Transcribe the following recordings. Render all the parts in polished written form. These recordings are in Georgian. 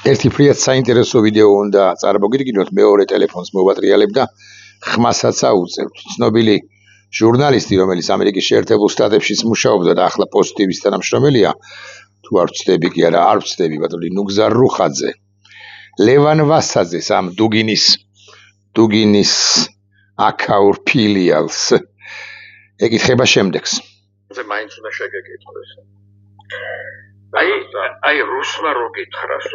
ერთი ფრიად საინტერესო ვიდეო უნდა წარმოგიდგინოთ, მეორე ტელეფონს მოვატრიალებ და ხმასაც აუწევთ. ცნობილი ჟურნალისტი, რომელიც ამერიკის შეერთებულ შტატებშიც მუშაობდა და ახლა პოსტ-ტივის თანამშრომელია, თუ არ ვცდები კი არა, არ ვცდები ბატონი ნუგზარ რუხაძე. ლევან ვასაძეს ამ დუგინის აკაურ ფილიალს ეკითხება შემდეგს. זה მაინც უნდა შეგეკითხოს. აი რუსმა რო გითხრას,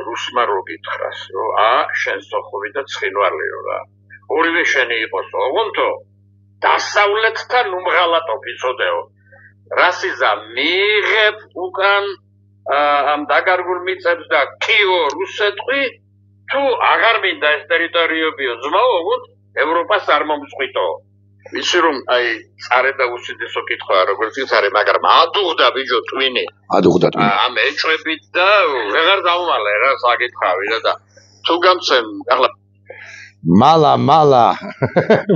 რომ შენ სოხუმი და ცხინვალიო რა. ორივე შენი იყოს, ოღონდ დასავლეთთან უმღალატო ვიცოდეო. რასიზა მიიღებ უკან ამ დაგარგულ მიწებს და კიო რუსეთყვი თუ აღარ მინდა ეს ტერიტორიებიო ძმაო, ოღონდ ევროპას არ მომწყვიტო. ვიცი რომ აი წარე და უსიძესო კითხვა როგორც ის არის, მაგრამ ადუღდა ბიჭო ტვინი. ადუღდა ტვინი. ამ ეჭვებით და ვეღარ დავმალე რა საკითხავი და თუ გამცემ ახლა მალა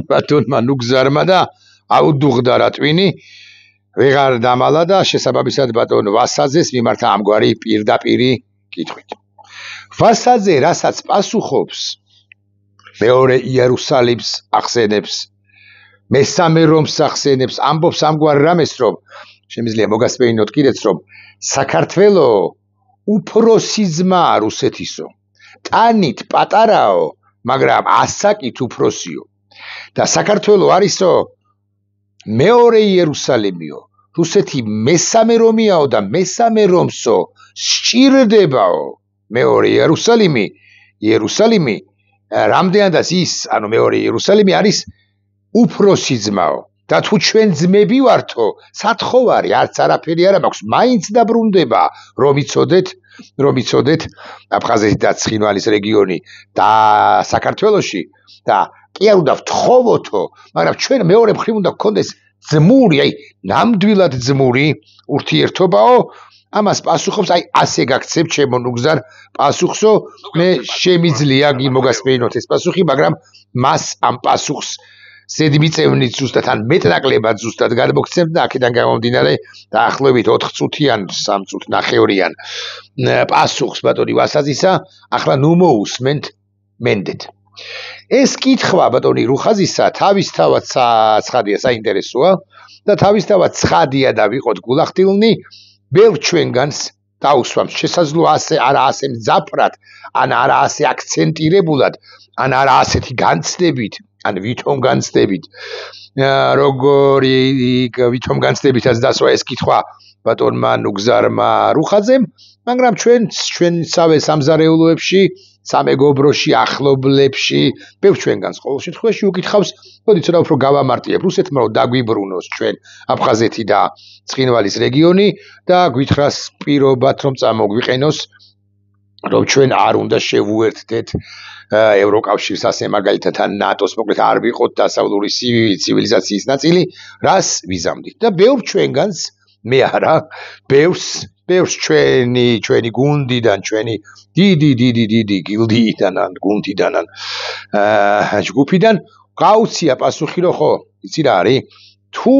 ბატონმა ნუგზარმა და აუდუღდა რა ტვინი. ვეღარ დამალა და შესაბამისად ბატონ ვასაძეს მიმართა ამგვარი პირდაპირი კითხვით. ვასაძე რასაც პასუხობს, მეორე იერუსალიმს ახსენებს, მესამე რომს ახსენებს, ამბობს ამგვარ რამეს, რომ შემიძლია მოგასმენინოთ კიდეც, რომ საქართველო უფროსი ძმაა რუსეთისო. ტანით პატარაო, მაგრამ ასაკით უფროსიო. და საქართველო არისო მეორე იერუსალიმიო. რუსეთი მესამე რომიაო და მესამე რომსო სჭირდებაო. მეორე იერუსალიმი რამდენადაც ის, ანუ მეორე იერუსალიმი არის უფროსი ძმაო. და თუ ჩვენ ძმები ვართო, სათხოვარი არც არაფერი არ მაქვს, მაინც დაბრუნდება, რომ იცოდეთ აფხაზეთი და ცხინვალის რეგიონი და საქართველოში და კი არ უნდა ვთხოვოთო, მაგრამ ჩვენ მეორე მხრივ უნდა გქონდეს ძმური, აი ნამდვილად ძმური ურთიერთობაო. ამას პასუხობს, აი ასე გაქცევ ჩემო ნუგზარ პასუხსო, მე შემიძლია მოგასმენინოთ ეს პასუხი, მაგრამ მას ამ პასუხს ზედმიწევნით ზუსტად ან მეტნაკლებად ზუსტად გადმოგცემთ და აქედან გამომდინარე დაახლოებით 4 წუთიან 3 წუთ ნახევრიან პასუხს ბატონი ვასაძისა ახლა ნუ მოусმენთ მენდეთ. ეს კითხვა ბატონი რუხაზისა თავისთავად ცხადია, საინტერესოა და თავისთავად ცხადია და ვიყოთ გულახდილნი, ბევრ ჩვენგანს დაუსვამს შესაძლოა არა ასე მძაფრად, ან არა ასე აქცენტირებულად, ან არა ასეთი განცდებით, ან ვითომ განცდებით, როგორი ვითომ განცდებითაც დასვა ეს კითხვა ბატონმა ნუგზარმა რუხაძემ, მაგრამ ჩვენსავე სამზარეულოებში, სამეგობროში, ახლობლებში, ბევრ ჩვენგანს ყოველ შემთხვევაში უკითხავს, მოდი ცოტა უფრო გავამარტიებ, რუსეთმა რომ დაგვიბრუნოს ჩვენ აფხაზეთი და ცხინვალის რეგიონი და გვითხრას პირობად რომ წამოგვიყენოს, რომ ჩვენ არ უნდა შევუერთდეთ ევროკავშირს, ასე მაგალითად ან ნატოს, მოკლედ არ ვიყოთ დასავლური ცივილიზაციის ნაწილი, რას ვიზამდით და ბევრ ჩვენგანს, მე არა, ბევრს ჩვენი გუნდიდან, ჩვენი დიდი გილდიიდან ან გუნდიდან ან ჯგუფიდან გაუცია პასუხი, რომ ხო, იცი რა არის? თუ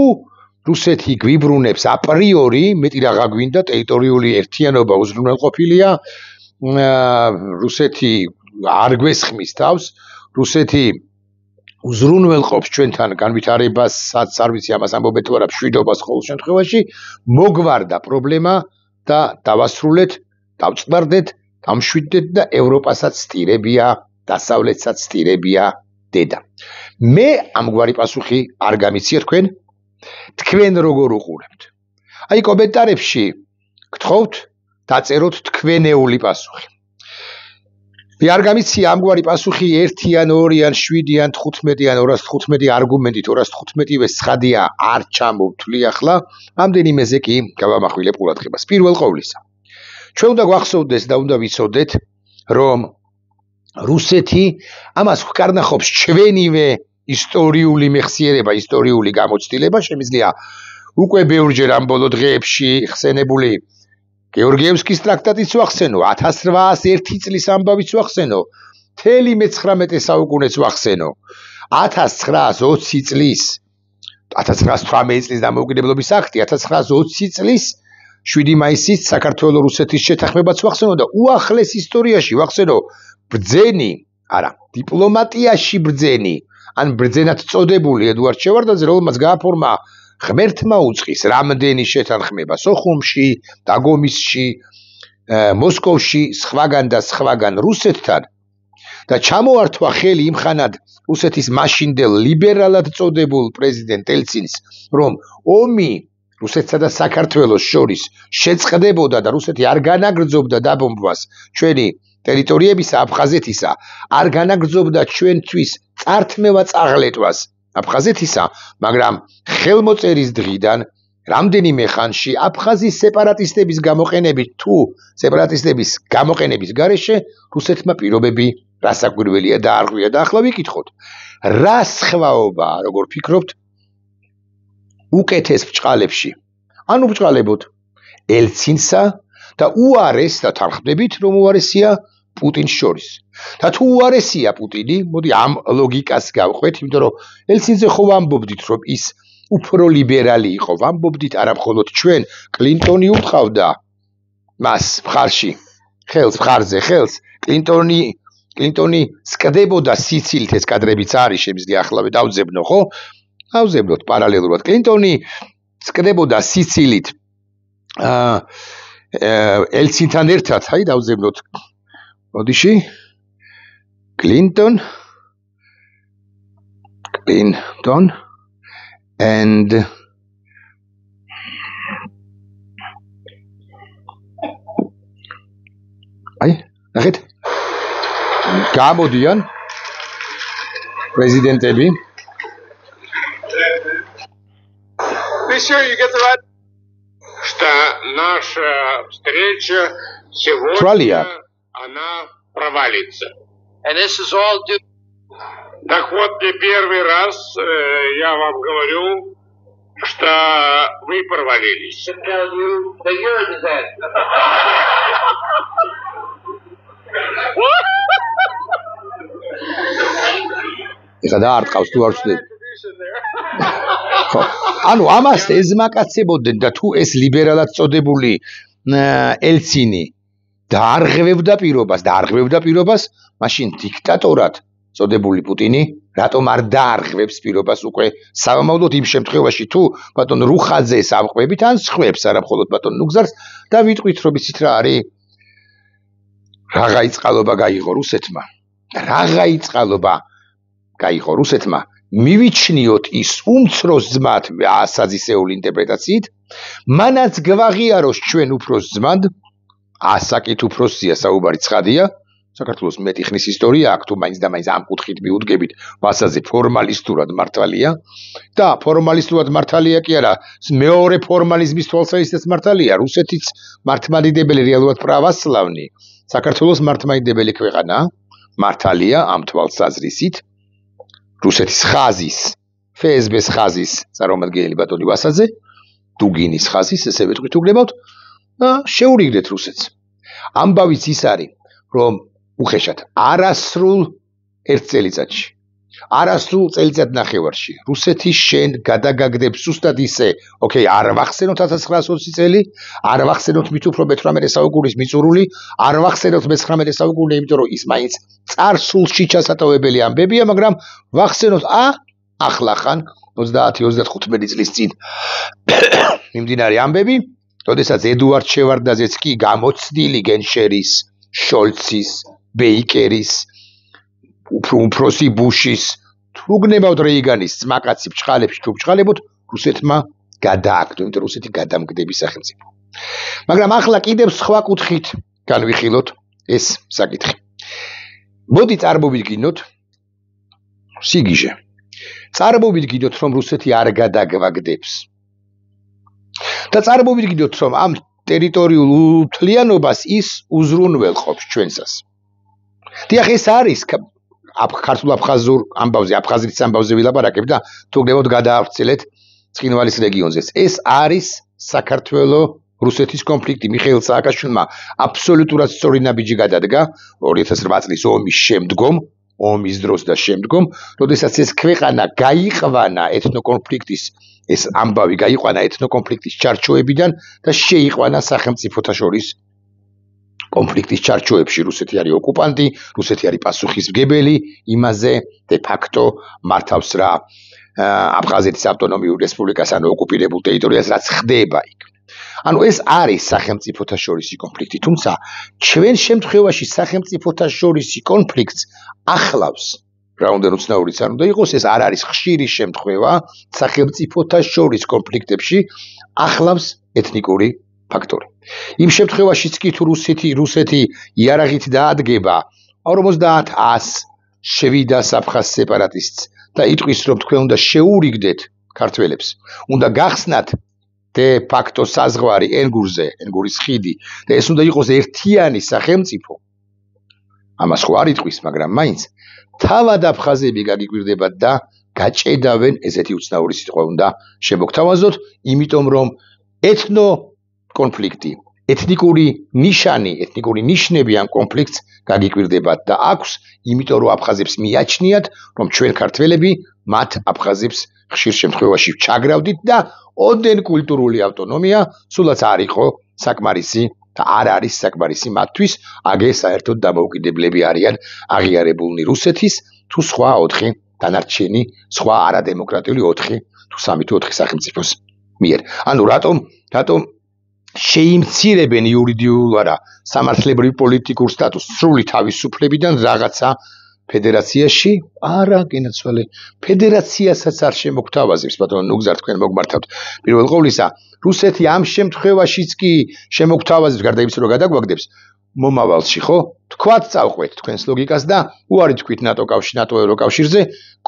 რუსეთი გვიბრუნებს აპრიორი, მეტი რაღა გვინდა, ტერიტორიული ერთიანობა უზრუნველყოფილია, რუსეთი არ გვესხმის თავს, რუსეთი უზრუნველყოფს ჩვენთან განვითარებასაც, არ ვიცი ამას ამბობენ თუ არა, მშვიდობას ყოველ შემთხვევაში, მოგვარდა პრობლემა და დავასრულეთ, დავწყდარდეთ, დამშვიდდეთ და ევროპასაც სტირებია, დასავლეთსაც სტირებია დედა. მე ამგვარი პასუხი არ გამიცია თქვენ როგორ უყურებთ. აი კომენტარებში გთხოვთ, დაწეროთ თქვენეული პასუხი. მე არ გამიცია ამგვარი პასუხი 1 ან 2 ან 7 ან 15 ან 215 არგუმენტით 215-ვე ცხადია არ ჩამოვთვლი ახლა, ამდენიმეზე კი გავამახვილებ ყურადღებას. პირველ ყოვლისა, ჩვენ უნდა გვახსოვდეს და უნდა ვიცოდეთ, რომ რუსეთი ამას ვკარნახობს ჩვენივე ისტორიული მეხსიერება, ისტორიული გამოცდილება, შემიძლია უკვე ბევრჯერ ამ ბოლო დღეებში ხსენებული გეორგიევსკის ტრაქტატიც ვახსენო, 1801 წლის ამბავიც ვახსენო, მთელი მე-19 საუკუნეც ვახსენო, 1920 წლის 1918 წლის დამოუკიდებლობის აქტი, 1920 წლის 7 მაისის საქართველოს რუსეთის შეთანხმებაც ვახსენო და უახლეს ისტორიაში ვახსენო ბრძენი, არა, დიპლომატიაში ბრძენი, ან ბრძენად წოდებული ედუარდ შევარდაძე, რომელმაც გააფორმა ღმერთმა უწყის რამდენი შეთანხმება სოხუმში, დაგომისში, მოსკოვში, სხვაგან რუსეთთან და ჩამოართვა ხელი იმხანად რუსეთის მაშინდელ ლიბერალად წოდებულ პრეზიდენტ ელცინს, რომ ომი რუსეთსა და საქართველოს შორის შეწყდებოდა და რუსეთი არ განაგრძობდა დაბომბვას ჩვენი ტერიტორიებისა, აფხაზეთისა, არ განაგრძობდა ჩვენთვის წართმევა წაღლეტვას აფხაზეთისა, მაგრამ ხელმოწერის დღიდან რამდენიმე ხანში აფხაზის სეპარატისტების გამოყენების გარეშე რუსეთმა პირობები რასაკვირველია დაარღვია და ახლა ვიკითხოთ, რა სხვაობა, როგორ ფიქრობთ, უკეთეს ბჭყალებში, ანუ ბჭყალებოდ ელცინსა და უარეს და თანხმდებით, რომ უარესია პუტინს შორის. და თუ უარესია პუტინი, მოდი ამ ლოგიკას გავყვეთ, იმიტომ რომ ელცინზე ხო ვამბობდით, რომ ის უფრო ლიბერალი იყო, ვამბობდით არა მხოლოდ ჩვენ, კლინტონი უთხავდა მას მხარში, მხარზე ხელს, კლინტონი სკდებოდა სიცილით, ეს კადრებიც არის, შემიძლია ახლავე დავძებნო, ხო? დავძებნოთ პარალელურად. კლინტონი სკდებოდა სიცილით ელცინთან ერთად, აი დავძებნოთ. მოდიში. Clinton and აი, ნახეთ. გამოდიან პრეზიდენტები. Monsieur, you get the right. Что наша встреча сегодня она провалится. And this is all due. Так вот, не первый раз я вам говорю, что вы провалились. ეხლა დაარტყავს თუ არ ვცდები. ხო, ანუ ამას ეზმაკაცებოდნენ და თუ ეს ლიბერალად წოდებული ელცინი დაარღვევდა პირობას, მაშინ დიქტატორად წოდებული პუტინი რატომ არ დაარღვევს პირობას უკვე სამომავლოდ იმ შემთხვევაში თუ ბატონ რუხაძეს ამყვებით ან სხვებს არა მხოლოდ ბატონ ნუგზარს და ვიტყვით რომ იცით რა არის რაღა იწყალობა გაიღო რუსეთმა მივიჩნიოთ ის უმცროს ძმად ასაზისეული ინტერპრეტაციით მანაც გვაღიაროს ჩვენ უფროს ძმად ასაკით უფროსია საუბარი ცხადია საქართველოს მეტი ხნის ისტორია აქვს თუ მაინც და მაინც ამ კუთხით მიუდგებით ვასაზე ფორმალისტურად მართალია და ფორმალისტურად მართალია კი არა მეორე ფორმალიზმის თვალსაზრისით მართალია რუსეთიც მართლმადიდებელი რეალურად პრავოსლავნი საქართველოს მართლმადიდებელი ქვეყანა მართალია ამ თვალსაზრისით რუსეთის ხაზის FSB-ს ხაზის წარმომადგენელი ბატონი ვასაძე დუგინის ხაზის ესე ვიტყვით უგლებავთ და შეურიგდეთ რუსეთს ამბავიც ის არის რომ უხეშად არასრულ ერთ წელიწადში არასრულ წელიწად ნახევარში რუსეთი შენ გადაგაგდებს ზუსტად ისე ოკეი არ ვახსენოთ 1920 წელი არ ვახსენოთ მით უფრო მე-18 საუკუნის მიწურული არ ვახსენოთ მე-19 საუკუნე იმიტომ რომ ის მაინც წარსულში ჩასატოვებელი ამბებია მაგრამ ვახსენოთ ახლახან 30-35 წლის წინ მიმდინარე ამბები როდესაც ედუარდ შევარდნაძეც კი გამოცდილი გენშერის შოლცის ბეიკერის უფროსი ბუშის თუ გნებავთ რეიგანის ძმაკაცი ბჭყალებში თუ ბჭყალებოთ რუსეთმა გადააგდო იმიტომ რუსეთი გადამგდების სახელმწიფო მაგრამ ახლა კიდევ სხვა კუთხით განვიხილოთ ეს საკითხი მოდი წარმოვიდგინოთ სიგიჟე წარმოვიდგინოთ რომ რუსეთი არ გადაგვაგდებს და წარმოვიდგინოთ რომ ამ ტერიტორიულ უთლიანობას ის უზრუნველყოფს ჩვენსას დიახ ეს არის ქართულ აფხაზურ ამბავზე აფხაზეთის ამბავზე ვილაპარაკებ და თუ გნებავთ გადაავრცელეთ ცხინვალის რეგიონზე ეს არის საქართველოს რუსეთის კონფლიქტი მიხეილ სააკაშვილმა აბსოლუტურად სწორი ნაბიჯი გადადგა 2008 წლის ომის შემდგომ ომის დროს და შემდგომ, როდესაც ეს ქვეყანა გაიყვანა ეთნოკონფლიქტის ეს ამბავი გაიყვანა ეთნოკონფლიქტის ჩარჩოებიდან და შეიყვანა სახელმწიფოთა შორის კონფლიქტის ჩარჩოებში. რუსეთი არის ოკუპანტი, რუსეთი არის პასუხისმგებელი იმაზე დე ფაქტო მართავს რა აფხაზეთის ავტონომიურ რესპუბლიკას ან ოკუპირებულ ტერიტორიას რაც ხდება იქ. ანუ ეს არის სახელმწიფოთა შორისი კონფლიქტი, თუმცა ჩვენ შემთხვევაში სახელმწიფოთა შორისი კონფლიქტს ახლავს რა უნდა უცნაურიც არ უნდა იყოს, ეს არ არის ხშირი შემთხვევა სახელმწიფოთა შორის კონფლიქტებში ახლავს ეთნიკური ფაქტორი. იმ შემთხვევაშიც კი თუ რუსეთი იარაღით დაადგება 50-100 შვიდას აფხაზ სეპარატისტს და იტყვის რომ თქვენ უნდა შეურიგდეთ ქართველებს, უნდა გახსნათ დე ფაქტო საზღვარი ენგურზე, ენგურის ხიდი და ეს უნდა იყოს ერთიანი სახელმწიფო. ამას ხო არ იტყვის, მაგრამ მაინც თავად აფხაზები გაგიკვირდებათ და გაჭედავენ, ესეთი უცნაური სიტყვა უნდა შემოგთავაზოთ, იმიტომ რომ ეთნო კონფლიქტი, ეთნიკური ნიშნები ამ კონფლიქტს გაგიკვირდებათ და აქვს, იმიტომ რომ აფხაზებს მიაჩნიათ, რომ ჩვენ ქართველები მათ აფხაზებს ხშირ შემთხვევაში ჩაგრავდით და ოდენ კულტურული ავტონომია სულაც არ იყო საკმარისი და არ არის საკმარისი მათთვის, აგე საერთოდ დამოუკიდებლები არიან აღიარებულნი რუსეთის თუ სხვა 4 დანარჩენი სხვა არადემოკრატიული 4 თუ 3 თუ 4 სახელმწიფოს მიერ. ანუ რატომ შეიმცირებენ იურიდიულ არა სამართლებრივ პოლიტიკურ სტატუსს სრული თავისუფლებიდან რაღაცა ფედერაციაში? არა, გენაცვალე, ფედერაციასაც არ შემოგთავაზებს, ბატონო ნუგზარ თქვენ მოგმართავთ. პირველ ყოვლისა, რუსეთი ამ შემთხვევაშიც კი შემოგთავაზებს, გარდა იმისა, რომ გადაგვაგდებს მომავალში, ხო? თქვათ წავყვეთ თქვენს ლოგიკას და უარი თქვით ნატო ევროკავშირზე,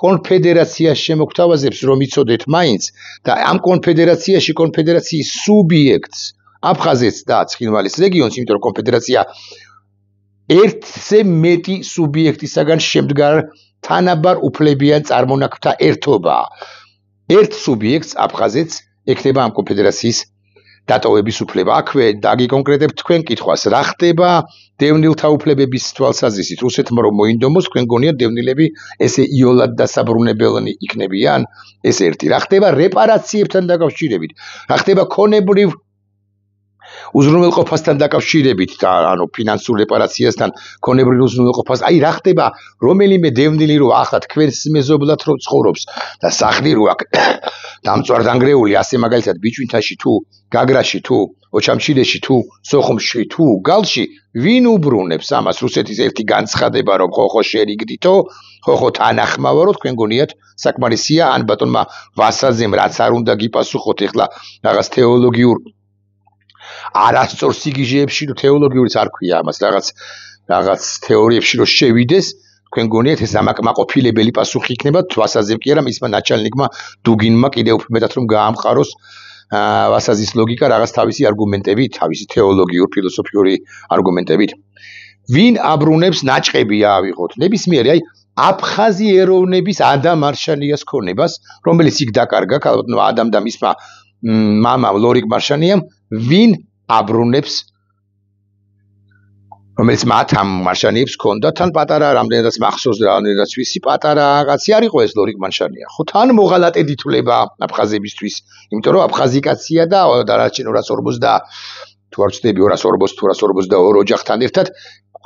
კონფედერაციას შემოგთავაზებს, რომ იცოდეთ მაინც და ამ კონფედერაციის სუბიექტს აფხაზეთს და ცხინვალის რეგიონს, იმიტომ რომ კონფედერაცია ერთზე მეტი სუბიექტისაგან შემდგარ თანაბარ უფლებიან წარმონაქმნთა ერთობაა. ერთ სუბიექტს აფხაზეთს ექნება ამ კონფედერაციის დატოვების უფლება. აქვე დაგიკონკრეტებთ თქვენ კითხვას, რა ხდება დევნილთა უფლებების თვალსაზრისით? რუსეთმა რომ მოინდომოს, თქვენ გონიათ დევნილები ესე იოლად დასაბრუნებელნი იქნებიან? ეს ერთი. რა ხდება რეპარაციებთან დაკავშირებით? რა ხდება ქონებრივ უზრუნველყოფასთან დაკავშირებით და ანუ ფინანსურ რეპარაციასთან ქონებრივ უზრუნველყოფას. აი რა ხდება რომელიმე დევნილი რო ახლა თქვენს მეზობლად რო ცხოვრობს და სახლი რო აქვს დამწვარ-დანგრეული, ასე მაგალითად ბიჭვინთაში თუ გაგრაში თუ ოჩამჩილეში თუ სოხუმში თუ გალში, ვინ უბრუნებს ამას? რუსეთის ერთი განცხადება რომ ხო შერიგდითო, ხო თანახმავარო, თქვენ გონიათ საკმარისია ან ბატონმა ვასაზემ რაც არ უნდა გიპასუხოთ ეხლა რაღაც თეოლოგიურ არასწორ სიგიჟეებში რომ თეოლოგიურიც არ ქვია ამას რაღაც თეორიებში რომ შევიდეს, თქვენ გონიათ ეს ამაკმაყოფილებელი პასუხი იქნება ვასაზემ კი არა მისმა ნაჩალნიკმა დუგინმა კიდევ უფრო მეტად რომ გაამყაროს ვასაზის ლოგიკა რაღაც თავისი არგუმენტებით, თავისი თეოლოგიურ ფილოსოფიური არგუმენტებით. ვინ აბრუნებს ნაჭყებია ავიღოთ ნებისმიერი აი აფხაზი ეროვნების ადამ მარშალიას ქონებას, რომელიც იქ დაკარგა ადამ და მისმა მამამ ლორიკ მარშალიამ, ვინ აბრუნებს, რომელიც მათ ამ მარშალიებს ქონდა, თან პატარა რამდენადაც მახსოვს და რამდენადაც ვიცი, პატარა რაღაცი არ იყო ეს ლორიკ მარშალია. ხო თან მოღალატედ ითვლება აფხაზებისთვის, იმიტომ რომ აფხაზი კაცია და დანარჩენ 240 თუ არ ვცდები 240 თუ 242 ოჯახთან ერთად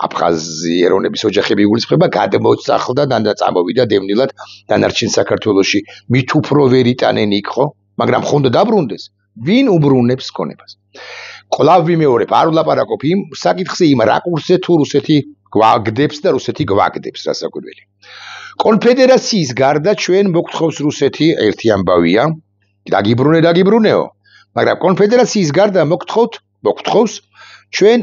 აფხაზი ეროვნების ოჯახები იგულისხმება, გადმოწახლდა და წამოვიდა დევნილად დანარჩენ საქართველოში. მით უფრო ვერ იტანენ იქ, ხო? მაგრამ ხონდა დაბრუნდეს. ვინ უბრუნებს ქონებას? კვლავ ვიმეორებ, არ ვლაპარაკობ იმ საკითხზე, იმ რაკურსზე თუ რუსეთი გვაგდებს და რუსეთი გვაგდებს რასაკვირველი. კონფედერაციის გარდა ჩვენ მოგთხოვს რუსეთი ერთი ამბავია, დაგიბრუნეო, მაგრამ კონფედერაციის გარდა მოგთხოვს ჩვენ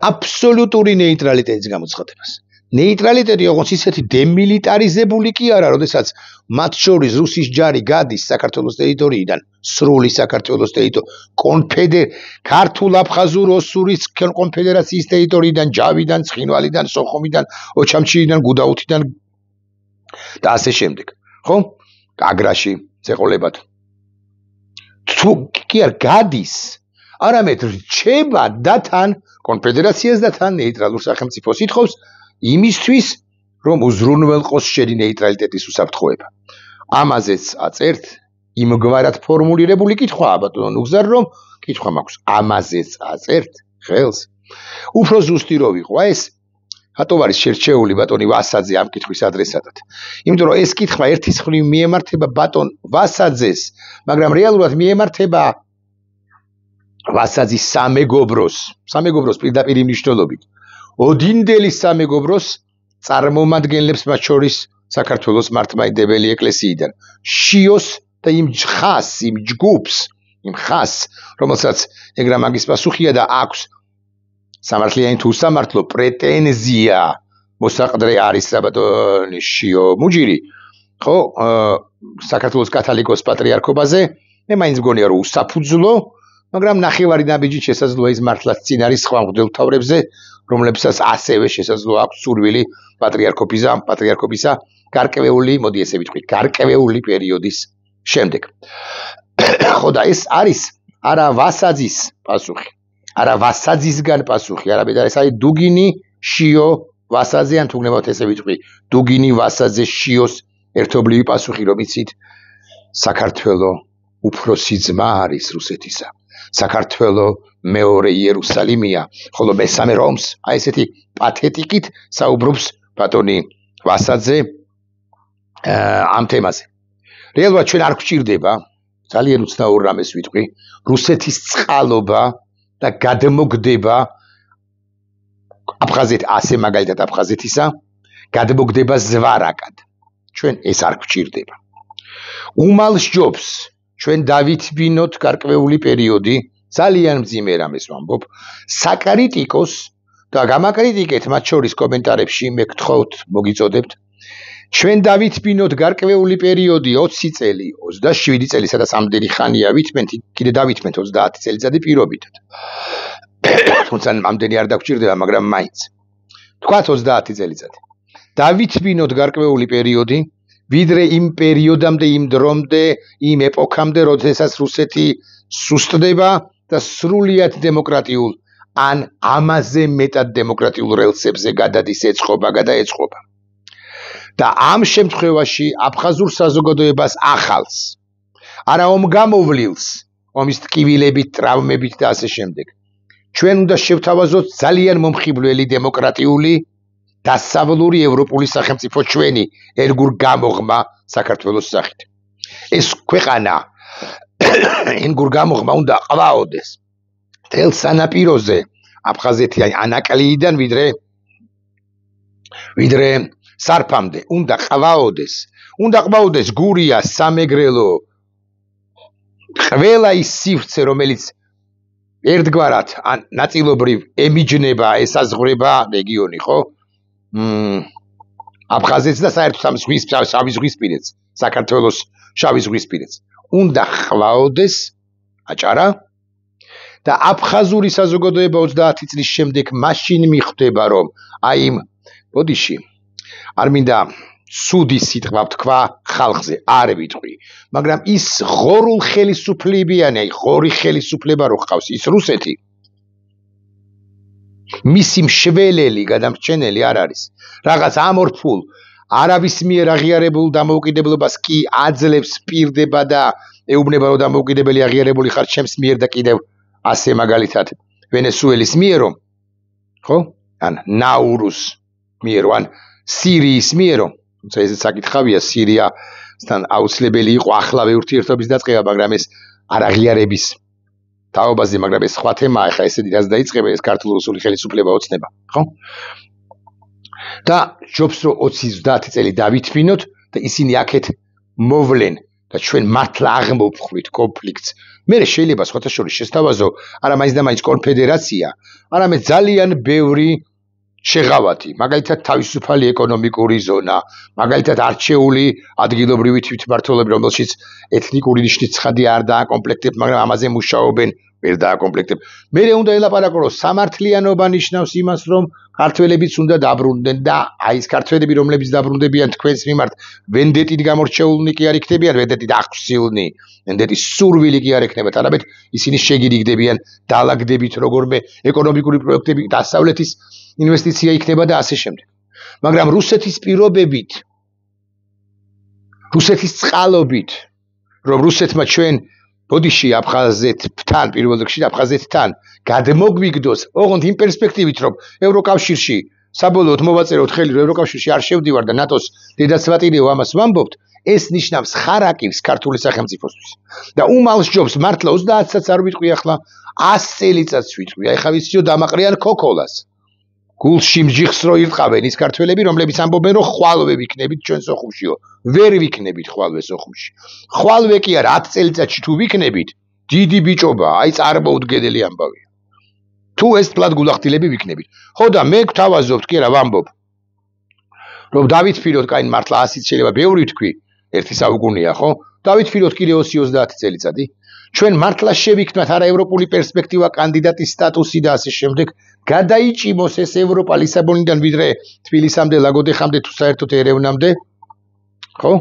აბსოლუტური ნეიტრალიტეტის გამოცხადებას. ნეიტრალიტეტი ოღონდ ისეთი დემილიტარიზებული კი არა, როდესაც მათ შორის რუსის ჯარი გადის საქართველოს ტერიტორიიდან, სრული საქართველოს ქართულ-აფხაზურ-ოსურის კონფედერაციის ტერიტორიიდან, ჯავიდან, ცხინვალიდან, სოხუმიდან, ოჩამჩილიდან, გუდაუთიდან და ასე შემდეგ. ხო? გაგრაში ზეყოლებად. თუ კი არ გადის, არამედ რჩება და თან კონფედერაციას და თან ნეიტრალურ სახელმწიფოს ითხოვს იმისთვის, რომ უზრუნველყოს შენი ნეიტრალიტეტის უსაფრთხოება. ამაზეც აწერთ იმგვარად ფორმულირებული კითხვაა ბატონო ნუგზარ, რომ კითხვა მაქვს, ამაზეც აწერთ ხელს. უფრო ზუსტი რო ვიყო ეს რატომ არის შერჩეული ბატონი ვასაძე ამ კითხვის ადრესატად? იმიტომ რომ ეს კითხვა ერთის მხრივ მიემართება ბატონ ვასაძეს, მაგრამ რეალურად მიემართება ვასაძის სამეგობროს პირდაპირ მნიშვნელობით. ოდინდელი სამეგობროს წარმომადგენლებს, მათ შორის საქართველოს მართლმადიდებელი ეკლესიიდან, შიოს და იმ ჯგუფს, იმ ხას, რომელსაც ეგრა მაგის პასუხია და აქვს სამართლიანი თუ სამართლო პრეტენზია მოსაყდრე არის ბატონი შიო მუჯირი, ხო, საქართველოს კათოლიკოს პატრიარქობაზე, მე მაინც მგონია რომ უსაფუძვლო, მაგრამ ნახევარი ნაბიჯით შესაძლოა ის მართლაც წინ არის სხვა მღვდელმთავრებზე, რომლებსაც ასევე შესაძლოა აქვს სურვილი პატრიარქობისა გარკვეული, მოდი ესე ვიტყვი, გარკვეული პერიოდის შემდეგ. ხო და ეს არის არა ვასაძის პასუხი, არა ვასაძისგან პასუხი, არამედ ეს არის დუგინი შიო ვასაძე, ან თუ გნებავთ ესე ვიტყვი, დუგინი ვასაძე შიოს ერთობლივი პასუხი, რომ იცით, საქართველო უფროსი ძმა არის რუსეთისა. საქართველო მეორე იერუსალიმია, ხოლო მესამე რომს, აი ესეთი პათეტიკით საუბრობს ბატონი ვასაძე ამ თემაზე. რეალურად ჩვენ არ გვჭირდება, ძალიან უცნაურ რამეს ვიტყვი, რუსეთის წყალობა და გადმოგდება აფხაზეთ ასე მაგალითად აფხაზეთისა, გადმოგდება ზვარაკად. ჩვენ ეს არ გვჭირდება. უმალ სჯობს ჩვენ დავითბინოთ გარკვეული პერიოდი, ძალიან მძიმე რამეს ვამბობ, საკრიტიკოს და გამაკრიტიკეთ მათ შორის კომენტარებში, მე გთხოვთ, მოგიწოდებთ. ჩვენ დავითბინოთ გარკვეული პერიოდი 20 წელი, 27 წელი, სადაც ამდენი ხანია ვითმენთ, კიდე დავითმენთ 30 წელიწადი პირობითად. თუმცა ამდენი არ დაგჭირდება, მაგრამ მაინც. თქვათ 30 წელიწადი. დავითბინოთ გარკვეული პერიოდი, ვიდრე იმ პერიოდამდე, იმ დრომდე, იმ ეპოქამდე, როდესაც რუსეთი სუსტდება და სრულიად დემოკრატიულ ან ამაზე მეტად დემოკრატიულ რელსებზე გადადის, გადაეწყობა. და ამ შემთხვევაში აფხაზურ საზოგადოებას ახალს, არა ომ გამოვლილს, ომის ტკივილებით, ტრავმებით და ასე შემდეგ. ჩვენ უნდა შევთავაზოთ ძალიან მომხიბვლელი დემოკრატიული დასავლური ევროპული სახელმწიფო ჩვენი ერგურ გამოღმა საქართველოს სახით. ეს ქვეყანა ერგურ გამოღმა უნდა ყვაოდეს თელ სანაპიროზე აფხაზეთი ანაკლიიდან ვიდრე სარფამდე უნდა ყვაოდეს გურია, სამეგრელო, ყველა ის სივრცე, რომელიც ერთგვარად ან ნაწილობრივ ემიჯნება, ესაზღვრება რეგიონი, ხო? აფხაზეთს და საერთოდ ამ შავი ზღვისპირეთს, საქართველოს შავი ზღვისპირეთს. უნდა ყვაოდეს აჭარა და აფხაზური საზოგადოება 30 წლის შემდეგ მაშინ მიხვდება, რომ აი იმ ბოდიში არ მინდა სუდი სიტყვა ვთქვა ხალხზე, არ ვიტყვი, მაგრამ ის ღორულ ხელისუფლებიანი, ღორი ხელისუფლება რო ხავს, ის რუსეთი მისი მშველელი გადამრჩენელი არ არის. რაღაც ამორფულ, არავის მიერ აღიარებულ დამოუკიდებლობას კი აძლევს, პირდება და ეუბნება, რომ დამოუკიდებელი აღიარებული ხარ ჩემს მიერ და კიდევ ასე მაგალითად ვენესუელის მიერო, ხო? ან ნაურუს მიერო, ან სირიის მიერო. თუმცა ესეც საკითხავია, სირიასთან აუცილებელი იყო ახლავე ურთიერთობის დაწყება, მაგრამ ეს არ აღიარების თაობაზე, მაგრამ ეს სხვა თემაა, ხა ესეთი რაც დაიწყება, ეს ქართულ-რუსული ხელისუფლება ოცნება, ხო? და ჯობს რომ 20-30 წელი დავითბინოთ და ისინი აქეთ მოვლენ და ჩვენ მართლა აღმოვხვრით კონფლიქტს. მე შეიძლება სხვათა შორის შესთავაზო არა მაინც და მაინც კონფედერაცია, არამედ ძალიან ბევრი შეღავათი, მაგალითად თავისუფალი ეკონომიკური ზონა, მაგალითად არჩეული ადგილობრივი თვითმმართველები, რომელშიც ეთნიკური ნიშნის ცხადი არ დააკომპლექტებთ, მაგრამ ამაზე მუშაობენ, ვერ დააკომპლექტებთ. მე უნდა ელაპარაკო, რომ სამართლიანობა ნიშნავს იმას, რომ ქართველებიც უნდა დაბრუნდნენ და აი ეს ქართველები, რომლებიც დაბრუნდებიან თქვენს მიმართ, ვენდეტით გამორჩეულნი კი არ იქნებიან, ვენდეტით აღსილნი, ვენდეტის სურვილი კი არ ექნებათ, არამედ ისინი შეგირიგდებიან დალაგდებით, როგორმე ეკონომიკური პროექტები დასავლეთის ინვესტიცია იქნება და ასე შემდეგ. მაგრამ რუსეთის პირობებით, რუსეთის წყალობით, რომ რუსეთმა ჩვენ ბოდიში აფხაზეთთან პირველ რიგში აფხაზეთთან გადმოგვიგდოს, ოღონდ იმ პერსპექტივით, რომ ევროკავშირში საბოლოოდ მოვაწეროთ ხელი, რომ ევროკავშირში არ შევდივარ და ნატოს დედაცვატირიო ამას ვამბობთ, ეს ნიშნავს ხარაკივს ქართული სახელმწიფოსთვის. და უმალს ჯობს მართლა 30-საც არ ვიტყვი ახლა, 100 წელიწადს ვიტყვი. აი ხა ვიციო დამაყრიან ქოქოლას. გულში მჯიხს რო ირტყავენ ის ქართველები, რომლებიც ამბობენ, რომ ხვალვე ვიქნებით ჩვენ სოხუმშიო. ვერ ვიქნებით ხვალვე სოხუმში. ხვალვე კი არა 10 წელიწადში თუ ვიქნებით, დიდი ბიჭობაა, აი წარმოუდგენელი ამბავია. თუ ეს თლად გულახდილები ვიქნებით. ხო და მე გთავაზობთ კი რა ვამბობ. რომ დავითფიროთ, კაი მართლა 100-ით შეიძლება ბევრი თქვი, ერთი საუკუნეა, ხო? დავითფიროთ კიდე 20-30 წელიწადი. ჩვენ მართლა შევიქნათ არა ევროპული პერსპექტივა, კანდიდატის სტატუსი და ასე შემდეგ, გადაიჭიმოს ეს ევროპა ლისაბონიდან ვიდრე თბილისამდე, ლაგოდეხამდე თუ საერთოდ ერევნამდე, ხო?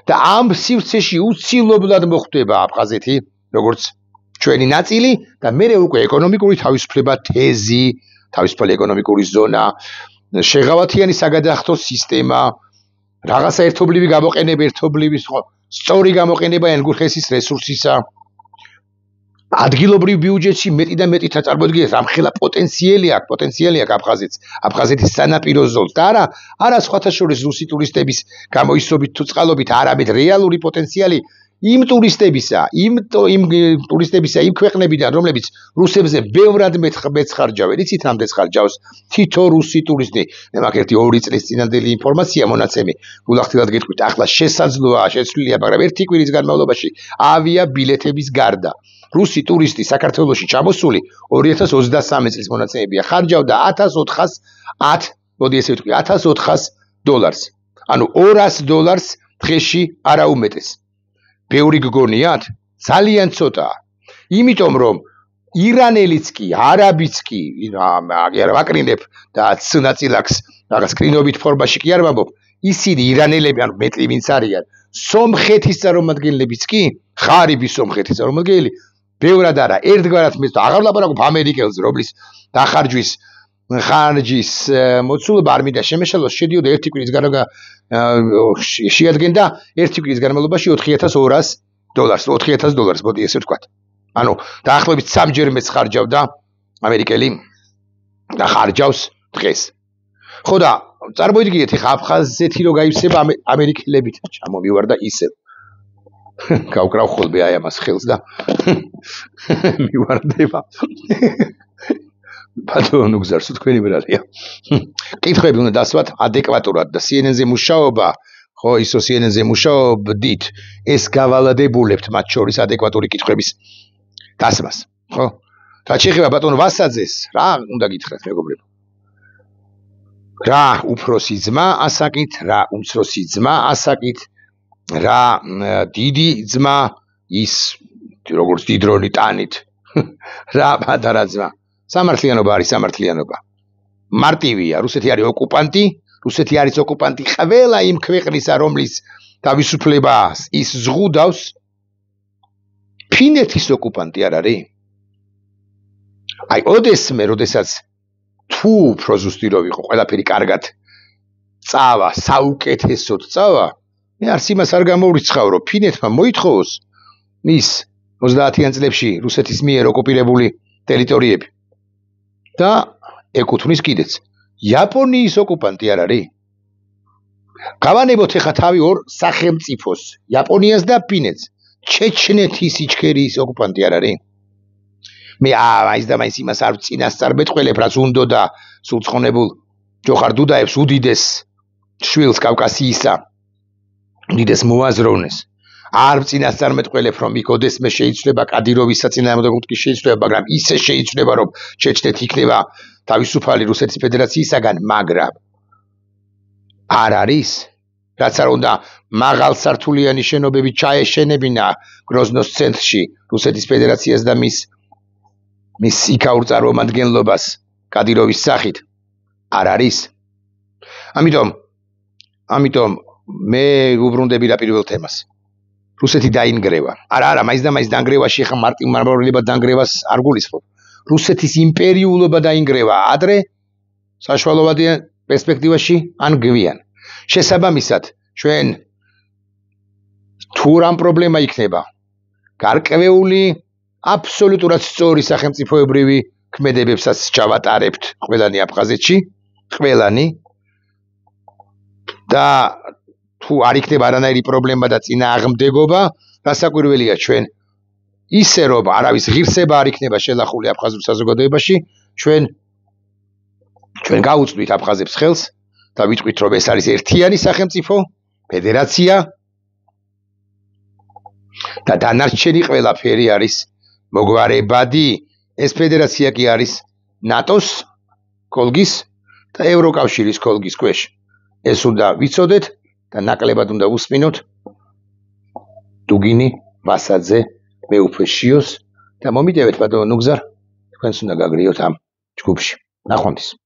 და ამ სივრცეში უცილებლად მოხვდება აფხაზეთი, როგორც ჩვენი ნაწილი და მე უკვე ეკონომიკური თავისუფლება, თეზი, თავისუფალი ეკონომიკური ზონა, შეღავათიანი საგადახდო სისტემა, რაღაცა ერთობლივი გამოყენება, ერთობლივი სწორი გამოყენება ენგურხესის რესურსისა, ადგილობრივ ბიუჯეტში მეტი და მეტი წარმოდგენას ამხელა პოტენციალი აქვს აფხაზეთს, აფხაზეთის სანაპირო ზოლს და არა სხვათა შორის რუსი ტურისტების გამოისობით თუ წყალობით, არამედ რეალური პოტენციალი იმ ტურისტებისა, იმ ქვეყნებიდან, რომლებიც რუსებზე ბევრად მეცხარჯავენ, იცით რამდენს ხარჯავს თითო რუსი ტურისტი. მე მაგ ერთი 2 წლის წინანდელი ინფორმაცია მონაცემი, გულახდილად გეტყვით, ახლა შესაძლოა, შეცვლილია, მაგრამ ერთი კვირის განმავლობაში ავია ბილეთების გარდა რუსი ტურისტი საქართველოში ჩამოსული 2023 წლის მონაცემებია, ხარჯავდა $1400, ანუ $200 დღეში არა უმეტეს. ბევრი გგონიათ? ძალიან ცოტაა. იმიტომ რომ ირანელიც კი, არაბიც კი, არ ვაკრინებ და ნაწილაკს რაღაც სკრინობით ფორმაში კი არ ვამბობ, ისინი ირანელები, ანუ მეტი ვინც არიან, სომხეთის წარმომადგენლებიც კი, ხარიბის სომხეთის წარმომადგენელი, ბევრად არა, ერთგვარად მე აღარ ლაპარაკობ ამერიკელს, რომლის დახარჯვის ხარჯის მოცულობა არ მინდა შემეშალოს, შედიოდა ერთი კვირის შეადგენდა ერთი კვირის განმავლობაში $4,200, მოდი ესე ვთქვათ. ანუ დაახლოებით 3-ჯერ მეც ხარჯავდა ამერიკელი და ხარჯავს დღეს. ხო და წარმოიდგინეთ, ხა აფხაზეთი რო გაივსება ამერიკელებით, ჩამომივარ და ისევ გავკრავ ხოლმე აი ამას ხელს და მივარდება. ბატონო გზარს თქვენი ბრალია. კითხვები უნდა დასვათ ადეკვატურად და CNN-ზე მუშაობა, ხო, ისო CNN-ზე მუშაობდით, ეს გავალადებულებთ მათ შორის ადეკვატური კითხვების დასმას, ხო? რაც შეეხება ბატონო ვასაძეს, რა უნდა გითხრათ მეგობრებო? რა უფროსი ძმა ასაკით, რა უმცროსი ძმა ასაკით, რა დიდი ძმა ის როგორც დიდრონი ტანით, რა პატარა ძმა. სამართლიანობა არის სამართლიანობა. მარტივია, რუსეთი არის ოკუპანტი ყველა იმ ქვეყნისა, რომლის თავისუფლებას ის ზღუდავს. ფინეთის ოკუპანტი არ არის? აი, ოდესმე, როდესაც თუ უფრო ზუსტი რო ვიყო, ყველაფერი კარგად წავა, საუკეთესოდ წავა, მე არც იმას არ გამოვრიცხავ, რომ ფინეთმა მოითხოვოს ის 30-იან წლებში რუსეთის მიერ ოკუპირებული ტერიტორიები. და ეკუთვნის კიდეც იაპონიის ოკუპანტი არ არის? გავანებოთ ახლა თავი ორ სახელმწიფოს, იაპონიას და ფინეთს. ჩეჩნეთის იჩქერიის ოკუპანტი არ არის? მე მაინც და მაინც იმას არ წინასწარ მეტყველებ, რაც უნდა და სულცხონებულ ჯოხარ დუდაევს უდიდეს შვილს კავკასიისა, უდიდეს მოაზროვნეს. არ წინასწარ მეტყველებ, რომ იქ ოდესმე შეიძლება კადიროვის საწინააღმდეგოდ კი შეიძლება, მაგრამ ისე შეიძლება, რომ ჩეჩნეთი იქნება თავისუფალი რუსეთის ფედერაციისაგან, მაგრამ არ არის, რაც არ უნდა მაღალსართულიანი შენობები ჩაეშენებინა გროზნოს ცენტრში რუსეთის ფედერაციას და მის იქაურ წარმომადგენლობას კადიროვის სახით. არ არის. ამიტომ მე უბრუნდები რა პირველ თემას. რუსეთი დაინგრევა. არა, მაინც და მაინც დაინგრევაში ხა მარტივმარბավորება დაინგრევას არ გულისხმობ. რუსეთის იმპერიულობა დაინგრევა ადრე, საშუალოვადიან პერსპექტივაში ან გვიან. შესაბამისად, ჩვენ თუ რამ პრობლემა იქნება, გარკვეული აბსოლუტურად სწორი სახელმწიფოებრივი ქმედებებსაც ჩავატარებთ ყველანი აფხაზეთში, ყველანი და თუ არ იქნება არანაირი პრობლემა და წინააღმდეგობა, გასაკვირველია ჩვენ ისე რომ არავის ღირსება არ იქნება შელახული აფხაზურ საზოგადოებაში, ჩვენ გავუწვით აფხაზებს ხელს და ვიტყვით რომ ეს არის ერთიანი სახელმწიფო, ფედერაცია და დანარჩენი ყველაფერი არის მოგვარებადი. ეს ფედერაცია კი არის ნატოს კოლგის და ევროკავშირის კოლგის ქვეშ. ეს უნდა ვიცოდეთ და ნაკლებად უნდა უსმინოთ დუგინი, ვასაძე, მეუფეშიოს და მომიდევეთ ბატონო ნუგზარ, თქვენს უნდა გაგრიოთ ამ ჯგუფში. ნახვამდის.